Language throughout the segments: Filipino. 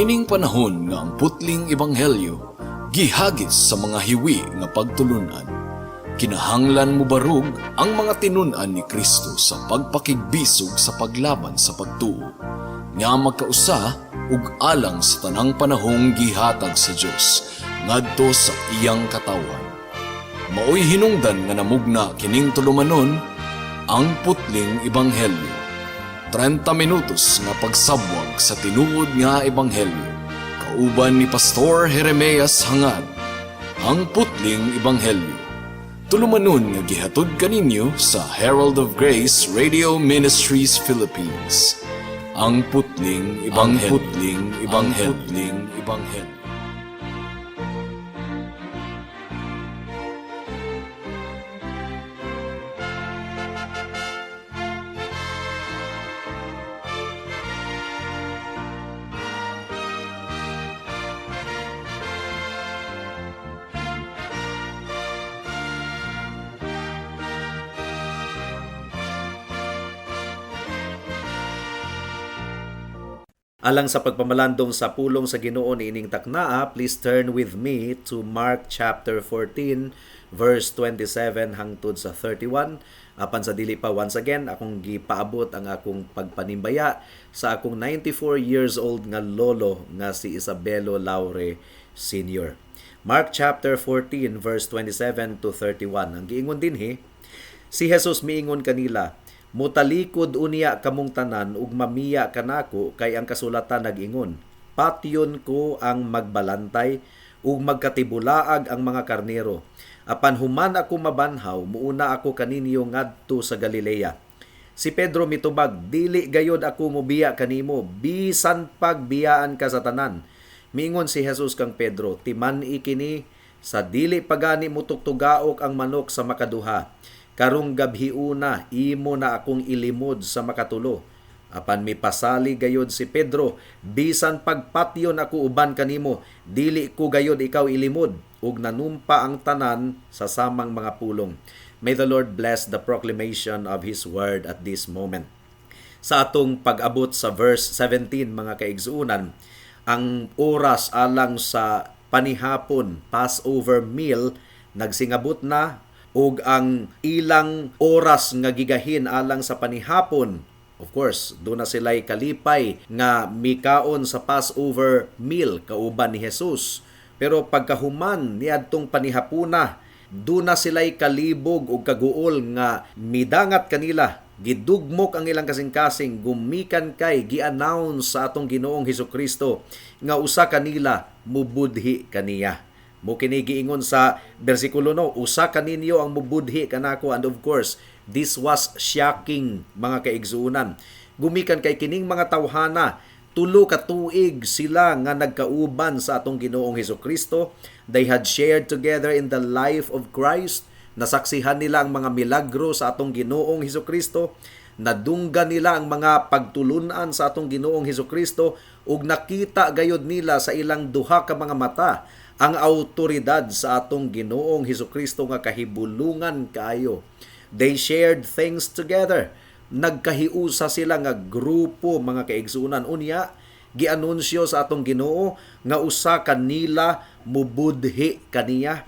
Niining panahon nga ang putling ebanghelyo gihagis sa mga hiwi nga pagtulunan. Kinahanglan mo barug ang mga tinun-an ni Kristo sa pagpakigbisog sa paglaban sa pagtuo, nga magkausa ug alang sa tanang panahong gihatag sa Dios ngadto sa iyang katawan. Maoy hinungdan nga namugna kining tulumanon ang putling ebanghelyo. 30 minutos nga pagsabwag sa tinuod nga ebanghelyo. Kauban ni Pastor Jeremias Hangad, ang putling ebanghelyo. Tulumanon nga gihatod kaninyo sa Herald of Grace Radio Ministries Philippines. Ang putling ebanghelyo. Alang sa pagpamalandong sa pulong sa Ginoo niining taknaa, please turn with me to Mark chapter 14 verse 27 hangtod sa 31. Apan sa dili pa, once again akong gipaabot ang akong pagpanimbaya sa akong 94 years old nga lolo nga si Isabelo Laure Sr. Mark chapter 14 verse 27 to 31. Ang giingon dinhi, si Jesus miingon kanila, "Mutalikod unya kamong tanan ug mamiya kanako kay ang kasulatan nag-ingon, patyon ko ang magbalantay ug magkatibulaag ang mga karnero. Apan human ako mabanhaw, muuna ako kaninyo ngadto sa Galilea." Si Pedro mitubag, "Dili gayod ako mobiya kanimo, bisan pagbiyaan ka sa tanan." Miingon si Jesus kang Pedro, "Timan-i kini, sa dili pagani mo tuktugaok ang manok sa makaduha. Karong gabhiuna, imo na akong ilimod sa makatulo." Apan mipasali gayod si Pedro, "Bisan pagpatyon ako uban kanimo, dili ko gayod ikaw ilimod." Ug nanumpa ang tanan sa samang mga pulong. May the Lord bless the proclamation of His word at this moment. Sa atong pag-abot sa verse 17, mga kaigsuunan, ang oras alang sa panihapon, Passover meal, nagsingabot na, ug ang ilang oras nga gigahin alang sa panihapon, of course, doon na sila'y kalipay nga mikaon sa Passover meal kauban ni Jesus. Pero pagkahuman niadtong panihapuna, doon na sila'y kalibog ug kaguol nga midangat kanila, gidugmok ang ilang kasing-kasing, gumikan kay gi-announce sa atong Ginoong Hesukristo nga usa kanila mubudhi kaniya. Mo kini giingon sa bersikulo 9, "Usa kaninyo ang mubudhi kanako." And of course, this was shocking, mga kaigsuunan. Gumikan kay kining mga tawhana, 3 ka tuig sila nga nagkauban sa atong Ginoong Hesukristo. They had shared together in the life of Christ. Nasaksihan nila ang mga milagro sa atong Ginoong Hesukristo. Nadunggan nila ang mga pagtulunan sa atong Ginoong Hesukristo ug nakita gayod nila sa ilang duha ka mga mata ang autoridad sa atong Ginoong Hesukristo nga kahibulungan kaayo. They shared things together. Nagkahiusa sila nga grupo, mga kaigsuunan. Unya, gianunsyo sa atong Ginoo nga usa kanila mubudhi kaniya.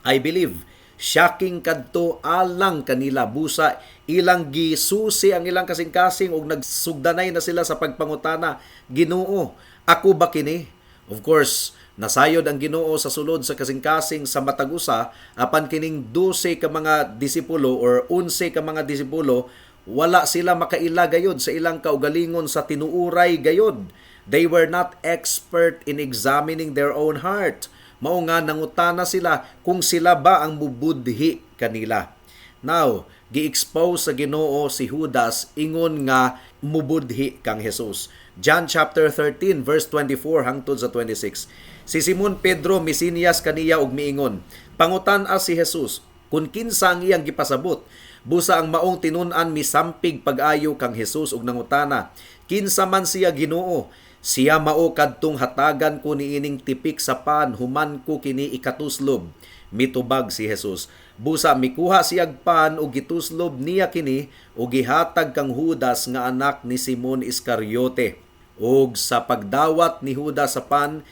I believe shocking kadto alang kanila, busa ilang gisusi ang ilang kasing-kasing ug nagsugdanay na sila sa pagpangutana, "Ginoo, ako ba kini?" Of course, nasayod ang Ginoo sa sulod sa kasing-kasing sa matag usa, apan kining 12 ka mga disipulo or 11 ka mga disipulo, wala sila makaila gayod sa ilang kaugalingon sa tinuuray gayod. They were not expert in examining their own heart. Mao nga nangutana sila kung sila ba ang mubudhi kanila. Now, gi-expose sa Ginoo si Judas ingon nga mubudhi kang Jesus. John chapter 13 verse 24 hangtod sa 26. Si Simon Pedro misinias kaniya og miingon, "Pangutan-a si Jesus kung kinsa ang iyang gipasabot." Busa ang maong tinun-an misampig pag-ayo kang Jesus og nangutana, "Kinsa man siya, Ginoo?" "Siya mao kadtong hatagan ko niining tipik sa pan human ko kini ikatuslob." Mitubag si Jesus. Busa mikuha siyag pan ug gituslob niya kini ug gihatag kang Judas nga anak ni Simon Iscariote. ug sa pagdawat ni Judas sa pan,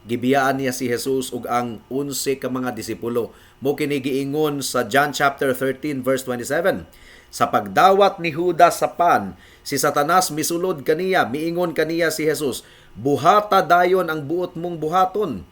gibiyaan niya si Jesus ug ang 11 ka mga disipulo. Mo kini giingon sa John chapter 13 verse 27. Sa pagdawat ni Judas sa pan, si Satanas misulod kaniya, miingon kaniya si Jesus, buhata dayon ang buot mong buhaton.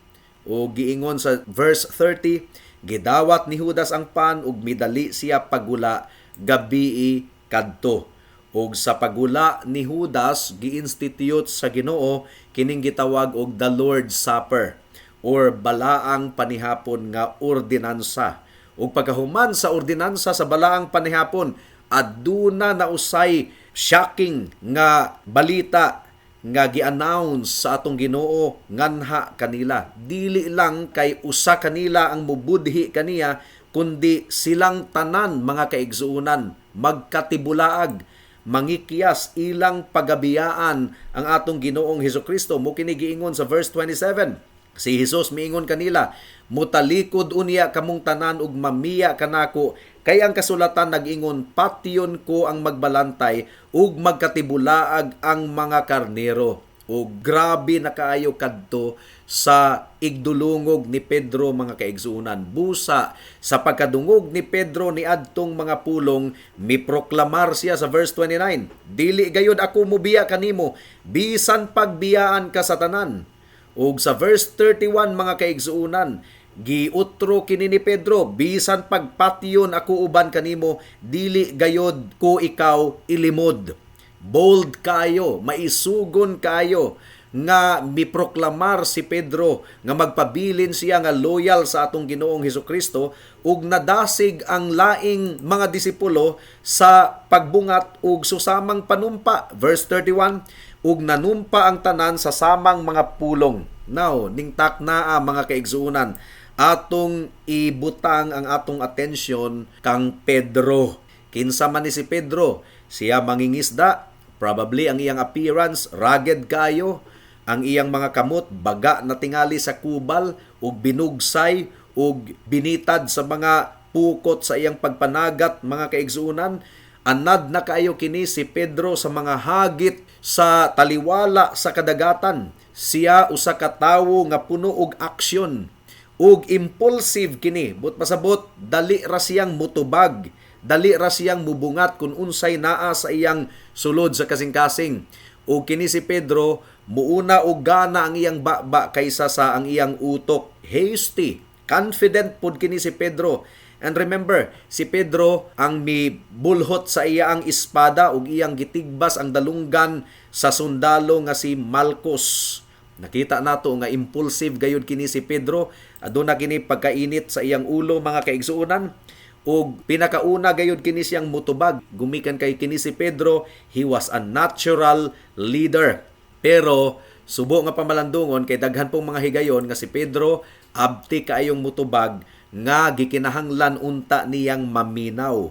O giingon sa verse 30, gidawat ni Judas ang pan ug midali siya pagula gabii kadto. Ug sa pagula ni Judas gi-institute sa Ginoo kining gitawag og the Lord's Supper or balaang panihapon nga ordinansa. Ug pagkahuman sa ordinansa sa balaang panihapon, aduna na usay shocking nga balita nga gi-announce sa atong Ginoo nganha kanila. Dili lang kay usa kanila ang mubudhi kaniya, kundi silang tanan mga kaigsuonan magkatibulaag, mangikiyas ilang pagabiyaan ang atong Ginoong Hesukristo. Mo kini giingon sa verse 27. Si Jesus miingon kanila, mutalikod unya kamong tanan ug mamiya kanako, kay ang kasulatan nag-ingon, patyon ko ang magbalantay ug magkatibulaag ang mga karnero. O grabe na kaayo kadto sa igdulungog ni Pedro mga kaigsuonan. Busa sa pagkadungog ni Pedro ni adtong mga pulong, miproklamar siya sa verse 29, dili gayud ako mubiya kanimo, bisan pagbiyaan ka sa tanan. Ug sa verse 31 mga kaigsuonan, giutro kini ni Pedro, bisan pagpatyon ako uban kanimo, dili gayod ko ikaw ilimod. Bold kayo, maisugon kayo nga miproklamar si Pedro nga magpabilin siya nga loyal sa atong Ginoong Hesukristo ug nadasig ang laing mga disipulo sa pagbungat ug susamang panumpa. Verse 31, ug nanumpa ang tanan sa samang mga pulong. Now, ning taknaa mga kaigsuonan, atong ibutang ang atong atensyon kang Pedro. Kinsa man ni si Pedro? Siya mangingisda. Probably ang iyang appearance rugged kayo, ang iyang mga kamot baga na tingali sa kubal ug binugsay ug binitad sa mga pukot sa iyang pagpanagat mga kaigsuonan. Anad na kayo kini si Pedro sa mga hagit sa taliwala sa kadagatan. Siya usa ka tawo nga puno og aksyon ug impulsive kini. But pasabot dali ra siyang mutubag, dali ra siyang mubungat kung unsay naa sa iyang sulod sa kasing-kasing. O kini si Pedro, muuna og gana ang iyang baba kaysa sa ang iyang utok. Hasty, confident pud kini si Pedro. And remember, si Pedro ang mibulhot sa iya ang espada ug iyang gitigbas ang dalunggan sa sundalo nga si Malcos. Nakita nato nga impulsive gayud kini si Pedro. Aduna kini pagkainit sa iyang ulo mga kaigsuonan. ug pinakauna gayud kini siyang mutubag gumikan kay kini si Pedro. He was a natural leader, pero subo nga pamalandungon kay daghan pong mga higayon nga si Pedro abti kaayong mutubag nga gikinahanglan unta niyang maminaw.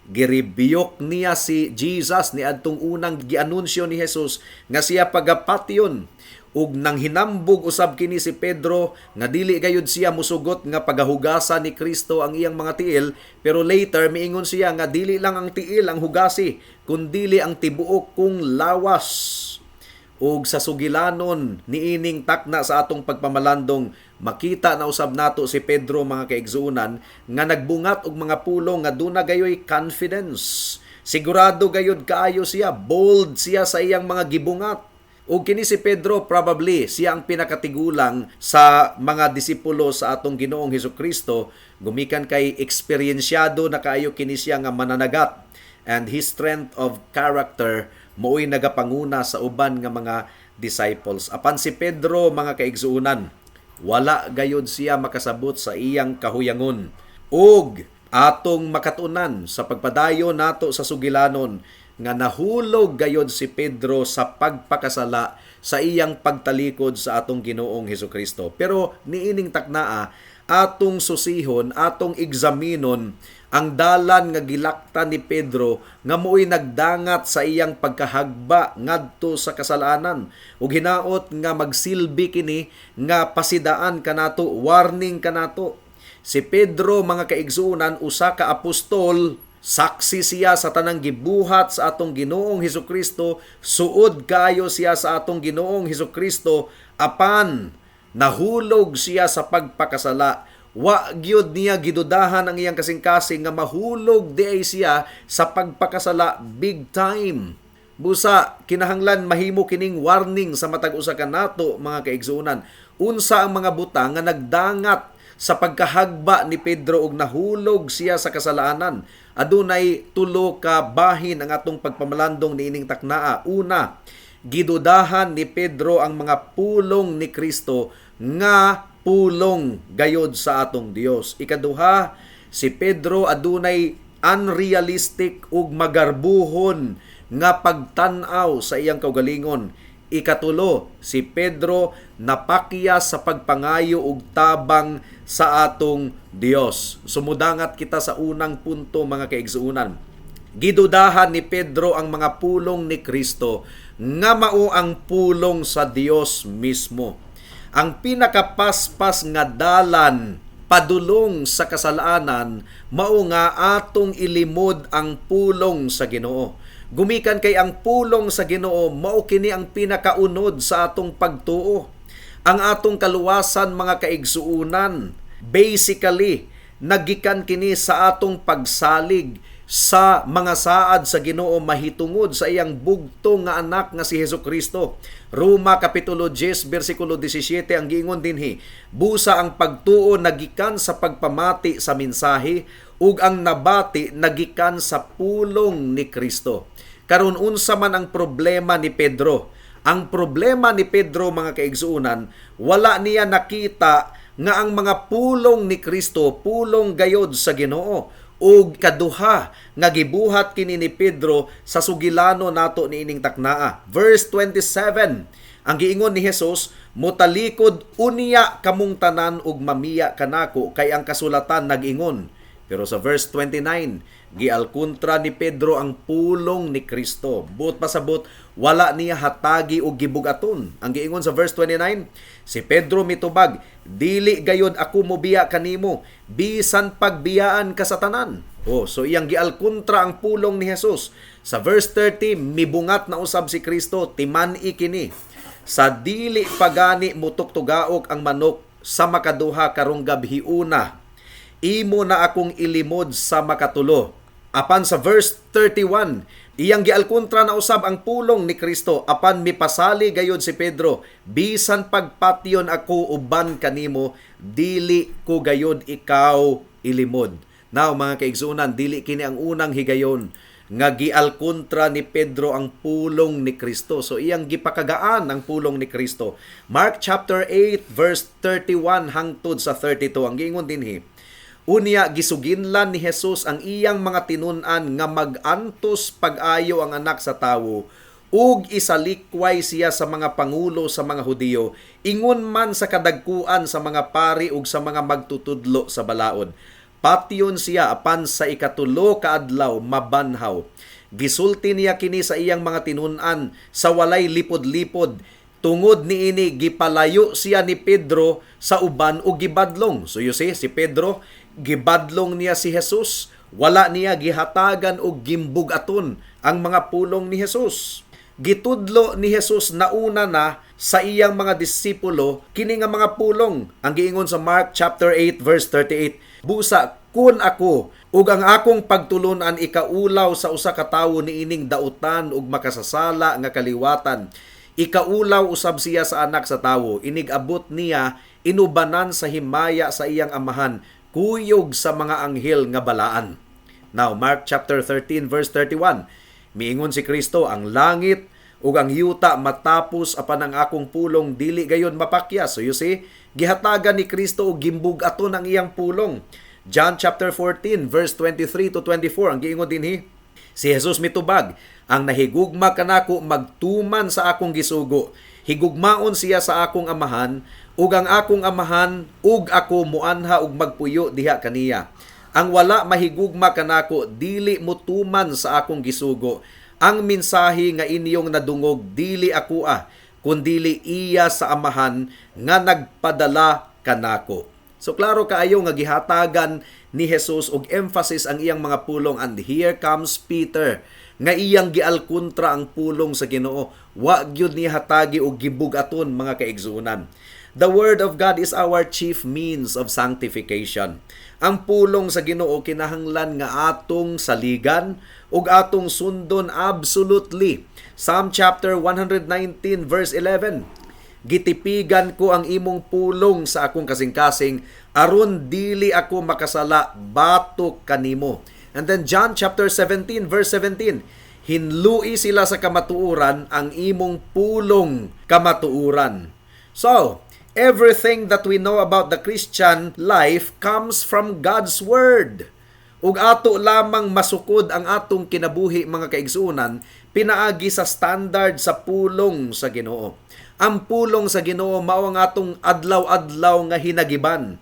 Giribiyok niya si Jesus ni adtong unang gianunsyo ni Jesus nga siya pagapatyon, ug nang hinambog usab kini si Pedro nga dili gayud siya musugot nga pagahugasan ni Kristo ang iyang mga tiil, pero later miingon siya nga dili lang ang tiil ang hugasi kundi ang tibuok kong lawas. Ug sa sugilanon niining takna sa atong pagpamalandong, makita na usab nato si Pedro mga kaigsuonan nga nagbungat og mga pulong nga duna gayoy confidence. Sigurado gayud kaayo siya, bold siya sa iyang mga gibungat. Ug kini si Pedro probably siya ang pinakatigulang sa mga disipulo sa atong Ginoong Hesukristo, gumikan kay eksperyensyado na kaayo kini siya nga mananagat, and his strength of character mooy nagapanguna sa uban nga mga disciples. Apan si Pedro mga kaigsuonan, wala gayud siya makasabot sa iyang kahuyangon. Ug atong makatunan sa pagpadayon nato sa sugilanon nga nahulog gayud si Pedro sa pagpakasala sa iyang pagtalikod sa atong Ginoong Hesukristo. Pero niining taknaa, atong susihon, atong examinon ang dalan nga gilakta ni Pedro nga mooy nagdangat sa iyang pagkahagba ngadto sa kasalanan, ug hinaot nga magsilbi kini nga pasidaan kanato, warning kanato. Si Pedro mga kaigsuonan usa ka apostol Saksi siya sa tanang gibuhat sa atong Ginoong Hesukristo, suod kayo siya sa atong Ginoong Hesukristo, apan nahulog siya sa pagpakasala. Wa gyud niya gidudahan ang iyang kasing-kasing nga mahulog di ay siya sa pagpakasala big time. Busa, kinahanglan mahimo kining warning sa matag usa ka nato mga kaigsuonan. Unsa ang mga butang nga nagdangat sa pagkahagba ni Pedro og nahulog siya sa kasalanan. Adunay tulo ka bahin ang atong pagpamalandong niining taknaa. Una, gidudahan ni Pedro ang mga pulong ni Kristo nga pulong gayod sa atong Dios. Ikaduha, si Pedro adunay unrealistic ug magarbuhon nga pagtan-aw sa iyang kaugalingon. Ikatulo, si Pedro napakya sa pagpangayo ug tabang sa atong Dios. Sumudangat kita sa unang punto mga kaigsuonan. Gidudahan ni Pedro ang mga pulong ni Kristo nga mao ang pulong sa Dios mismo. Ang pinakapaspas nga dalan padulong sa kasalanan mao nga atong ilimod ang pulong sa Ginoo. Gumikan kay ang pulong sa Ginoo mao kini ang pinakaunod sa atong pagtuo. Ang atong kaluwasan mga kaigsuunan basically nagikan kini sa atong pagsalig sa mga saad sa Ginoo mahitungod sa iyang bugtong nga anak nga si Hesukristo. Roma kapitulo 10 bersikulo 17 ang giingon dinhi, busa ang pagtuo nagikan sa pagpamati sa mensahe ug ang nabati nagikan sa pulong ni Kristo. Karon unsa man ang problema ni Pedro? Ang problema ni Pedro mga kaigsuunan, wala niya nakita nga ang mga pulong ni Kristo pulong gayod sa Ginoo. O kaduha nga gibuhat kini ni Pedro sa sugilano nato niining taknaa. Verse 27, ang giingon ni Jesus, "Mutalikod unya kamong tanan ug mamiya kanako kay ang kasulatan nag-ingon." Pero sa verse 29, gialkontra ni Pedro ang pulong ni Kristo. Buot pasabot, wala niya hatagi o gibugaton. Ang giingon sa verse 29, si Pedro mitubag, "Dili gayod ako mobiya kanimo, bisan pagbiyaan ka sa tanan." So iyang gialkontra ang pulong ni Jesus. Sa verse 30, mibungat na usab si Kristo, "Timan-i kini, sa dili pagani mutuktugaok ang manok sa makaduha karong gabhiuna. Imo na akong ilimod sa makatulo." Apan sa verse 31, iyang gialkontra na usab ang pulong ni Kristo. Apan mipasali gayod si Pedro, "Bisan pagpatyon ako uban kanimo, dili ko gayod ikaw ilimod." Now mga kaigsunan, dili kini ang unang higayon nga gialkontra ni Pedro ang pulong ni Kristo. So iyang gipakagaan ang pulong ni Kristo. Mark chapter 8 verse 31 hangtod sa 32 ang giingon dinhi, "Unya gisuginlan ni Jesus ang iyang mga tinun-an nga mag-antos pag-ayo ang anak sa tawo ug isalikway siya sa mga pangulo sa mga Hudiyo, ingon man sa kadagkuan sa mga pari ug sa mga magtutudlo sa balaod. Patyon siya apan sa ikatulo ka adlaw mabanhaw. Gisulti niya kini sa iyang mga tinun-an sa walay lipod-lipod. Tungod niini gipalayo siya ni Pedro sa uban ug gibadlong." So you see, si Pedro gibadlong niya si Jesus, wala niya gihatagan og gimbugaton ang mga pulong ni Jesus. Gitudlo ni Jesus nauna na sa iyang mga disipulo kini nga mga pulong. Ang giingon sa Mark chapter 8 verse 38, "Busa kun ako ug ang akong pagtulunan ikaulaw sa usa ka tawo niining dautan ug makasasala nga kaliwatan, ikaulaw usab siya sa anak sa tawo, inig-abot niya inubanan sa himaya sa iyang amahan, kuyog sa mga anghel nga balaan." Now, Mark chapter 13 verse 31, miingon si Kristo, "Ang langit ug ang yuta matapos apan ang akong pulong dili gayon mapakyas." So you see, gihatagan ni Kristo og gimbugaton ang iyang pulong. John chapter 14 verse 23 to 24 ang giingon dinhi, si Jesus mitubag, "Ang nahigugma kanako magtuman sa akong gisugo, higugmaon siya sa akong amahan, ug ang akong amahan ug ako muanha ug magpuyo diha kaniya. Ang wala mahigugma kanako dili motuman sa akong gisugo. Ang mensahe nga inyong nadungog dili ako kundili iya sa amahan nga nagpadala kanako." So klaro kaayo nga gihatagan ni Jesus og emphasis ang iyang mga pulong, and here comes Peter nga iyang gialkontra ang pulong sa Ginoo. Wa gyud ni hatagi og gibugaton mga kaigsuonan. The Word of God is our chief means of sanctification. Ang pulong sa Ginoo kinahanglan nga atong saligan ug atong sundon absolutely. Psalm chapter 119 verse 11. Gitipigan ko ang imong pulong sa akong kasing-kasing, aron dili ako makasala batok kanimo. And then John chapter 17 verse 17. Hinlui sila sa kamatuuran, ang imong pulong kamatuuran. So, everything that we know about the Christian life comes from God's Word. Ug ato lamang masukod ang atong kinabuhi mga kaigsuonan, pinaagi sa standard sa pulong sa Ginoo. Ang pulong sa Ginoo mao ang atong adlaw-adlaw nga hinagiban.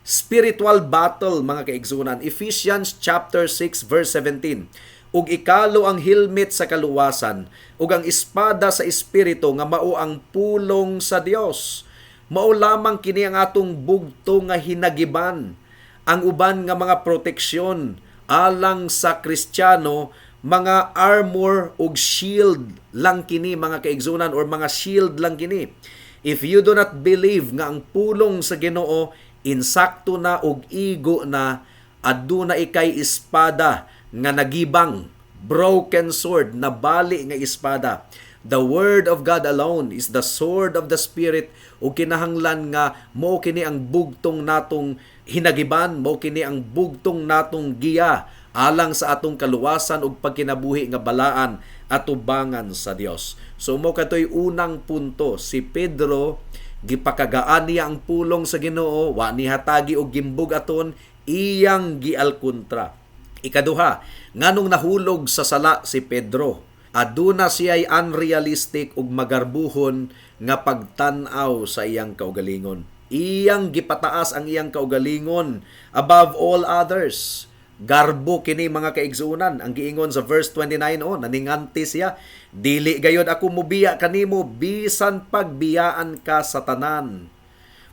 Spiritual battle mga kaigsuonan. Ephesians chapter 6 verse 17. Ug ikalo ang helmet sa kaluwasan, ug ang espada sa espiritu nga mao ang pulong sa Dios. Mao lamang kini ang atong bugto nga hinagiban. Ang uban nga mga proteksyon alang sa Kristiyano, mga armor ug shield lang kini mga kaigsunan, or mga shield lang kini. If you do not believe nga ang pulong sa Ginoo insakto na ug igo na, aduna ikay espada nga nagibang, broken sword na bali nga espada. The Word of God alone is the sword of the Spirit, ug kinahanglan nga mao kini ang bugtong natong hinagiban, mao kini ang bugtong natong giya alang sa atong kaluwasan ug pagkinabuhi nga balaan at tubangan sa Dios. So mo katoy unang punto, si Pedro gipakagaan niya ang pulong sa Ginoo, wa ni hatagi og gimbugaton, iyang gialkontra. Ikaduha, nganong nahulog sa sala si Pedro, aduna siya'y unrealistic ug magarbuhon nga pagtan-aw sa iyang kaugalingon. Iyang gipataas ang iyang kaugalingon above all others. Garbo kini mga kaigsuonan. Ang giingon sa verse 29, naninganti siya, dili gayod ako mubiya kanimo, bisan pagbiyaan ka sa tanan.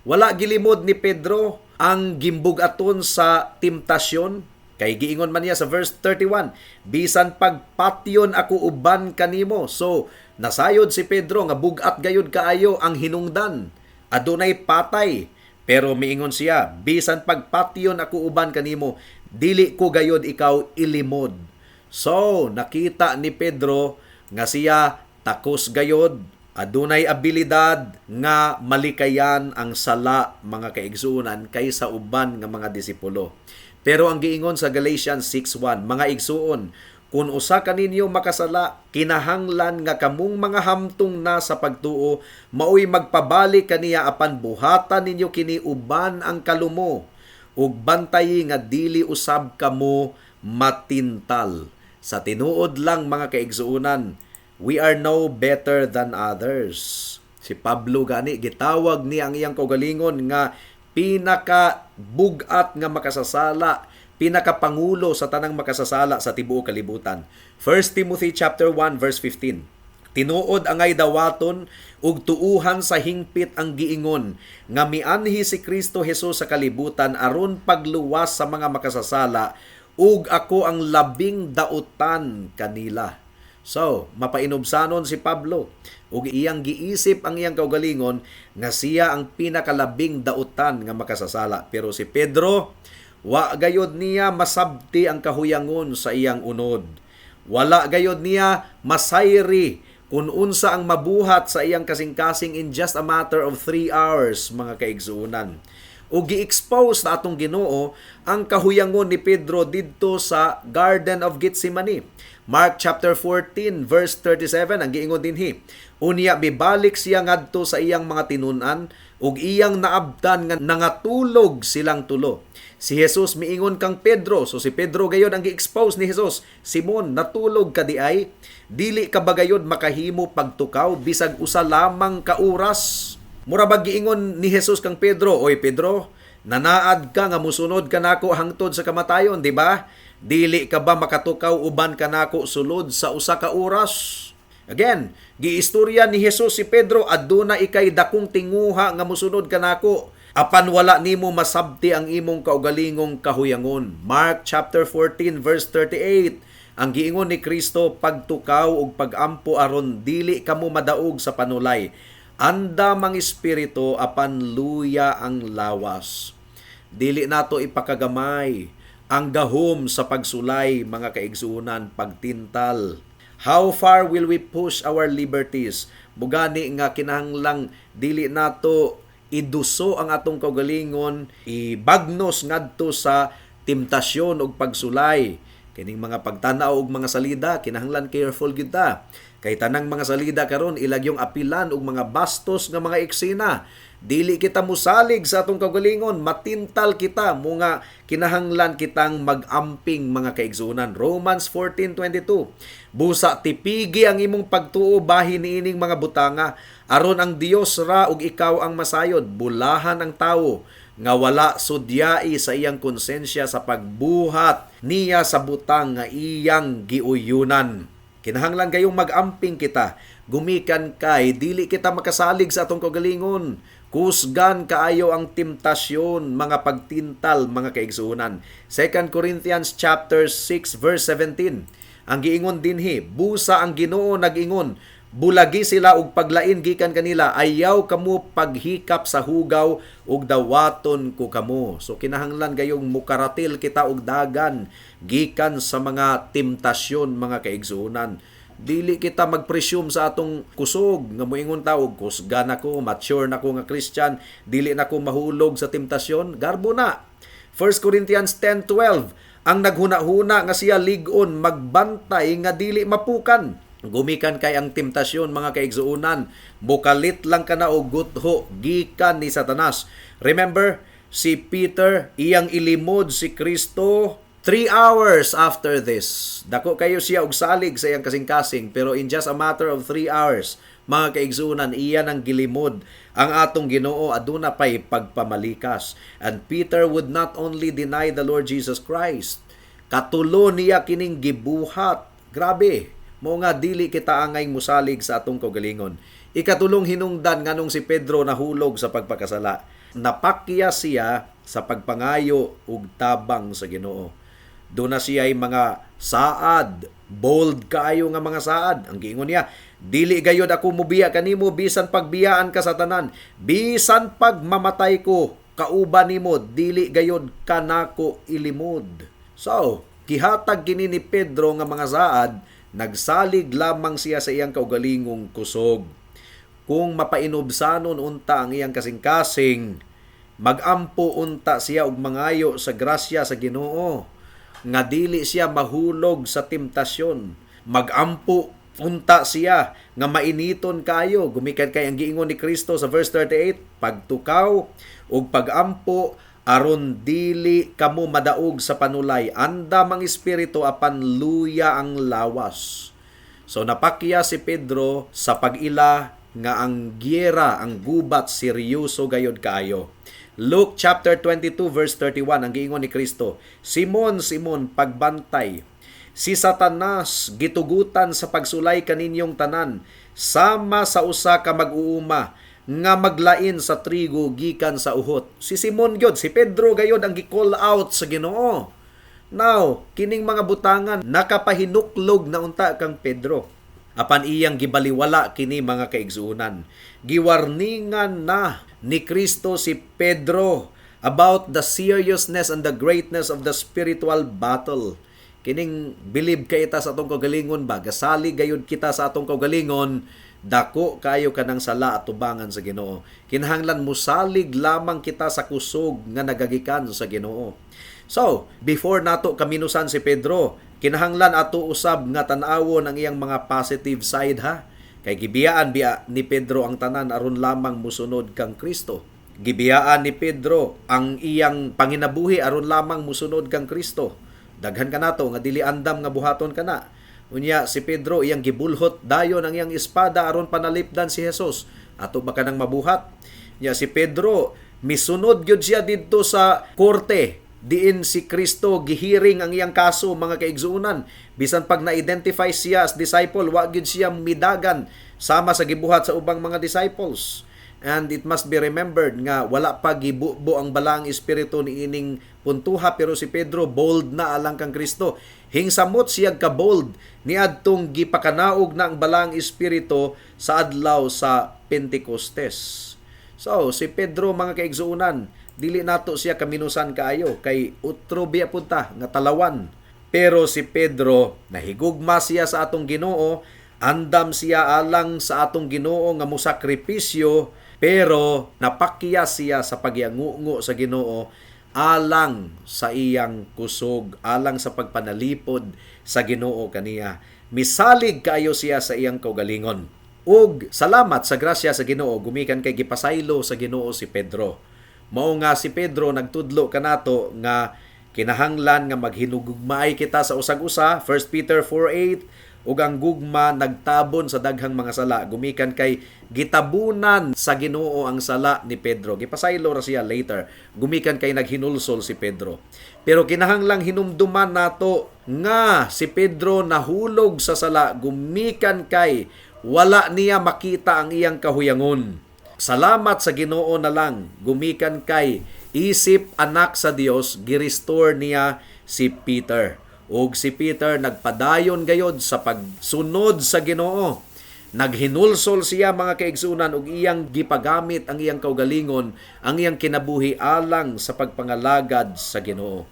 Wala gilimod ni Pedro ang gimbugaton sa temptasyon. Kay giingon man niya sa verse 31, bisan pagpatyon ako uban kanimo. So, nasayod si Pedro nga bugat gayud kaayo ang hinungdan. Adunay patay. Pero miingon siya, bisan pagpatyon ako uban kanimo, dili ko gayud ikaw ilimod. So, nakita ni Pedro nga siya takos gayod, adunay abilidad nga malikayan ang sala mga kaigsuonan kaysa uban nga mga disipulo. Pero ang giingon sa Galatians 6:1, mga igsuon, kung usa kaninyo makasala, kinahanglan nga kamong mga hamtong na sa pagtuo, maoy magpabalik kaniya apan buhatan ninyo kini uban ang kalumo, ug bantayi nga dili usab kamo matintal. Sa tinuod lang mga kaigsuonan, we are no better than others. Si Pablo gani gitawag ni ang iyang kaugalingon nga pinaka-bugat nga makasasala, pinaka-pangulo sa tanang makasasala sa tibuok kalibutan. 1 Timothy chapter 1 verse 15. Tinuod angay dawaton ug tuuhan sa hingpit ang giingon nga mianhi si Kristo Jesus sa kalibutan aron pagluwas sa mga makasasala, ug ako ang labing dautan kanila. So, mapainubsanon si Pablo ug iyang giisip ang iyang kaugalingon nga siya ang pinakalabing dautan nga makasasala. Pero si Pedro, wa gayod niya masabti ang kahuyangon sa iyang unod. Wala gayod niya masayri kung unsa ang mabuhat sa iyang kasing-kasing in just a matter of 3 hours mga kaigsuonan. O gi-expose na atong Ginoo ang kahuyangon ni Pedro didto sa Garden of Gethsemane. Mark chapter 14 verse 37 ang giingon dinhi. Unya bibalik siya ngadto sa iyang mga tinun-an ug iyang naabtan nga nangatulog silang tulo. Si Jesus miingon kang Pedro, so si Pedro gayod ang gi-expose ni Jesus. Simon, natulog ka di ay? Dili ka ba gayod makahimo pagtukaw bisag usa lamang ka oras? Mura ba giingon ni Jesus kang Pedro, oy Pedro, nanaad ka nga musunod ka nako hangtod sa kamatayon, di ba? Dili ka ba makatukaw uban ka nako sulod sa usa ka oras? Again, giistorya ni Jesus si Pedro, aduna ikay dakong tinguha nga musunod ka nako apan wala nimo masabti ang imong kaugalingong kahuyangon. Mark chapter 14 verse 38. Ang giingon ni Kristo, pagtukaw ug pagampo aron dili kamo madaog sa panulay. Andam ang espiritu apan luya ang lawas. Dili nato ipakagamay ang gahom sa pagsulay, mga kaigsuunan, pagtintal. How far will we push our liberties? Bugani nga kinahanglang dili nato iduso ang atong kaugalingon, ibagnos ngadto sa temptasyon ug pagsulay. Kining mga pagtanaw og mga salida, kinahanglan careful gyud ta. Kay tanang mga salida karon ilagyong apilan og mga bastos nga mga eksena. Dili kita musalig sa atong kaugalingon, matintal kita, mga kinahanglan kitang mag-amping, mga kaigsunan. Romans 14:22. Busa tipigi ang imong pagtuo bahin niining mga butanga, aron ang Dios ra ug ikaw ang masayod. Bulahan ang tawo nga wala sudyai sa iyang konsensya sa pagbuhat niya sa butang nga iyang giuyunan. Kinahanglan kayong mag-amping kita. Gumikan kay dili kita makasalig sa atong kaugalingon. Kusgan kaayo ang temptasyon, mga pagtintal, mga kaigsuunan. 2 Corinthians chapter 6 verse 17. Ang giingon dinhi, busa ang Ginoo nag-ingon, bulagi sila og paglain gikan kanila, ayaw kamo paghikap sa hugaw ug dawaton ko kamo. So kinahanglan gayong mukaratil kita og dagan gikan sa mga temptasyon, mga kaigsuunan. Dili kita mag-presume sa atong kusog nga moingon ta og kusgan ako, mature na ko nga Christian, dili na ko mahulog sa temptasyon. Garbo na. 1 Corinthians 10:12. Ang naghuna-huna nga siya lig-on magbantay nga dili mapukan. Gumikan kay ang temptasyon, mga kaigsuunan, bukalit lang ka na og gutho gikan ni Satanas. Remember, si Peter, iyang ilimod si Kristo 3 hours after this. Dako kayo siya og salig sa iyang kasing-kasing, pero in just a matter of 3 hours, mga kaigsuunan, iyan ang gilimod ang atong Ginoo, aduna pay pagpamalikas. And Peter would not only deny the Lord Jesus Christ, katulo niya kining gibuhat. Grabe, mo nga dili kita angay musalig sa atong kaugalingon. Ikatulong hinungdan nganong si Pedro nahulog sa pagpakasala. Napakya siya sa pagpangayo ug tabang sa Ginoo. Doon na siya ay mga saad, bold kaayo nga mga saad. Ang giingon niya, dili gayod ako mubiya kanimo bisan pagbiyaan ka sa tanan, bisan pagmamatay ko kauban nimo, dili gayod kanako ilimod. So, gihatag kini ni Pedro nga mga saad, nagsalig lamang siya sa iyang kaugalingong kusog. Kung mapainobsanon unta ang iyang kasing-kasing, magampo unta siya og mangayo sa grasya sa Ginoo nga dili siya mahulog sa temptasyon. Magampo unta siya nga mainiton kayo. Gumikan kay ang giingon ni Kristo sa verse 38, pagtukaw ug pagampo aron dili kamo madaog sa panulay. Andam ang espiritu apan luya ang lawas. So napakya si Pedro sa pag-ila nga ang giyera, ang gubat, seryoso gayod kaayo. Luke chapter 22 verse 31, ang giingon ni Kristo, Simon, Simon, pagbantay. Si Satanas gitugutan sa pagsulay kaninyong tanan, sama sa usa ka mag-uuma nga maglain sa trigo gikan sa uhot. Si Simon gyud, si Pedro gayod ang gi-call out sa Ginoo. Now, kining mga butangan nakapahinuklog na unta kang Pedro. Apan iyang gibaliwala kini, mga kaigsuunan. Giwarningan na ni Kristo si Pedro about the seriousness and the greatness of the spiritual battle. Kining believe kay ita sa atong kaugalingon ba, gasali gayud kita sa atong kaugalingon, dako kayo kanang sala at tubangan sa Ginoo. Kinahanglan musalig lamang kita sa kusog nga nagagikan sa Ginoo. So, before nato kaminusan si Pedro, kinahanglan ato usab nga tan-awon ang iyang mga positive side, ha. Kay gibiyaan biya ni Pedro ang tanan aron lamang musunod kang Kristo. Gibiyaan ni Pedro ang iyang panginabuhi aron lamang musunod kang Kristo. Daghan ka nato nga dili andam nga buhaton kana. Unya si Pedro iyang gibulhot dayon ang iyang espada aron panalipdan si Jesus. Ato ba kanang mabuhat? Nya si Pedro misunod gyud siya didto sa korte. Diin si Kristo gihiring ang iyang kaso, mga kaigsuunan. Bisan pag na-identify siya as disciple, wa gyud siya midagan sama sa gibuhat sa ubang mga disciples. And it must be remembered nga wala pa gibubo ang balaang espiritu ni ining puntuha, pero si Pedro bold na alang kang Kristo. Hingsamot siya ka bold ni adtong gipakanaog na ang balaang espiritu sa adlaw sa Pentecostes. So si Pedro, mga kaigsuunan, dili nato siya kaminusan kaayo kay utro biya punta nga talawan. Pero si Pedro nahigugma siya sa atong Ginoo, andam siya alang sa atong Ginoo nga musakripisyo, pero napakya siya sa pagyangungo sa Ginoo alang sa iyang kusog, alang sa pagpanalipod sa Ginoo kaniya. Misalig kayo siya sa iyang kaugalingon. Ug salamat sa grasya sa Ginoo, gumikan kay gipasaylo sa Ginoo si Pedro. Mao nga si Pedro nagtudlo kanato nga kinahanglan nga maghinugugmaay kita sa usag-usa, 1 Peter 4:8, ug ang gugma nagtabon sa daghang mga sala, gumikan kay gitabunan sa Ginoo ang sala ni Pedro. Gipasaylo ra siya later, gumikan kay naghinulsol si Pedro. Pero kinahanglang hinumduman nato nga si Pedro nahulog sa sala, gumikan kay wala niya makita ang iyang kahuyangon. Salamat sa Ginoo na lang, gumikan kay isip anak sa Dios, girestore niya si Peter. Ug si Peter nagpadayon gayod sa pagsunod sa Ginoo. Naghinulsol siya, mga kaigsunan, ug iyang gipagamit ang iyang kaugalingon, ang iyang kinabuhi alang sa pagpangalagad sa Ginoo.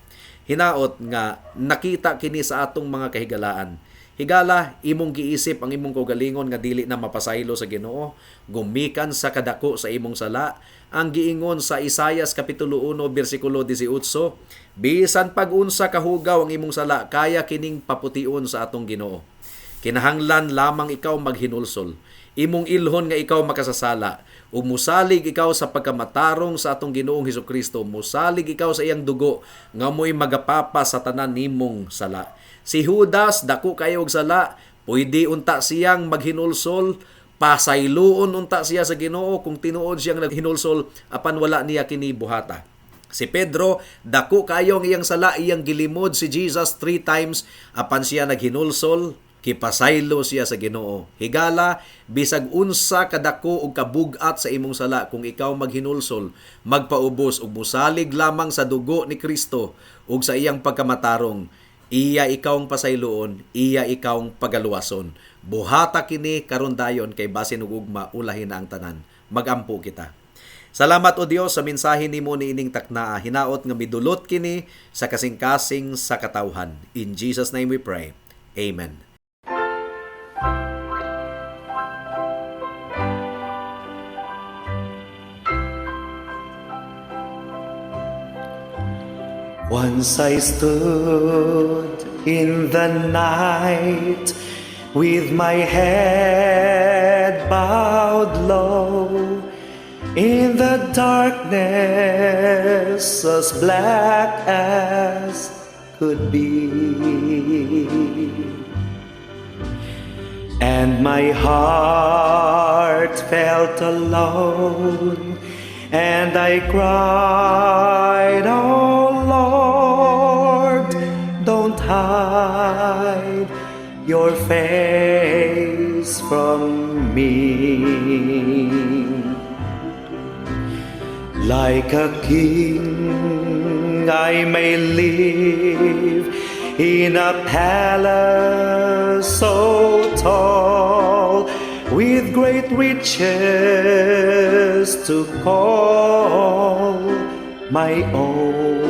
Hinaot nga nakita kini sa atong mga kahigalaan. Higala, imong giisip ang imong kaugalingon nga dili na mapasaylo sa Ginoo, gumikan sa kadako sa imong sala. Ang giingon sa Isaias kapitulo 1 bersikulo 18, bisan pag-unsa kahugaw ang imong sala, kaya kining papution sa atong Ginoo. Kinahanglan lamang ikaw maghinulsol. Imong ilhon nga ikaw makasasala, ug musalig ikaw sa pagkamatarong sa atong Ginoong Hesukristo. Musalig ikaw sa iyang dugo nga mo'y magapapa sa tanan nimong sala. Si Judas, dako kayo og sala, pwede unta siyang maghinulsol, pasayloon unta siya sa Ginoo kung tinuod siyang naghinulsol apan wala niya kini buhata. Si Pedro, dako kayo ang iyang sala, iyang gilimod si Jesus 3 times apan siya naghinulsol, kipasaylo siya sa Ginoo. Higala, bisag unsa kadako og kabugat sa imong sala, kung ikaw maghinulsol, magpaubos ug musalig lamang sa dugo ni Kristo ug sa iyang pagkamatarong, iya ikawng pasayloon, iya ikawng pagaluwason. Buhata kini karon dayon kay basin ug ugma ulahin na ang tanan. Magampo kita. Salamat o Dios sa mensahe nimo ni ining taknaa. Hinaot nga midulot kini sa kasing-kasing sa katawhan. In Jesus name we pray. Amen. Once I stood in the night with my head bowed low, in the darkness as black as could be, and my heart felt alone, and I cried, "Oh Lord, don't hide your face from me." Like a king, I may live in a palace so tall, with great riches to call my own.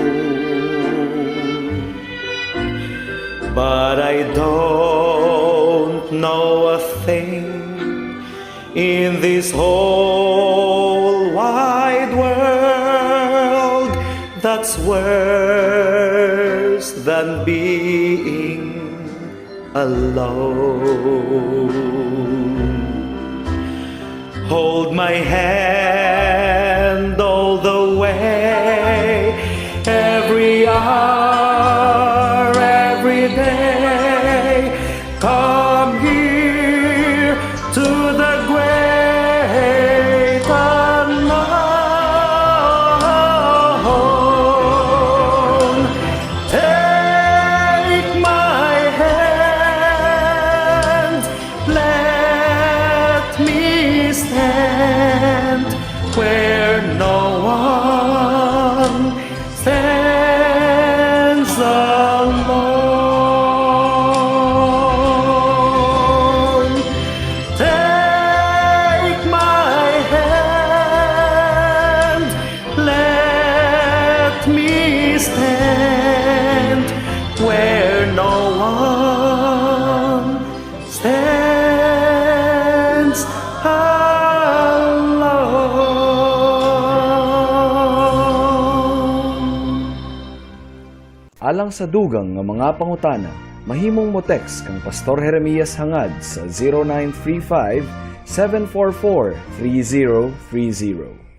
But I don't know a thing in this whole wide world that's worse than being alone. Hold my hand all the way, every hour, every day. Come here to the great unknown. Take my hand, let me stand alang sa dugang nga mga pangutana, mahimong mo text kang Pastor Jeremias hangad sa 0935 744 3030.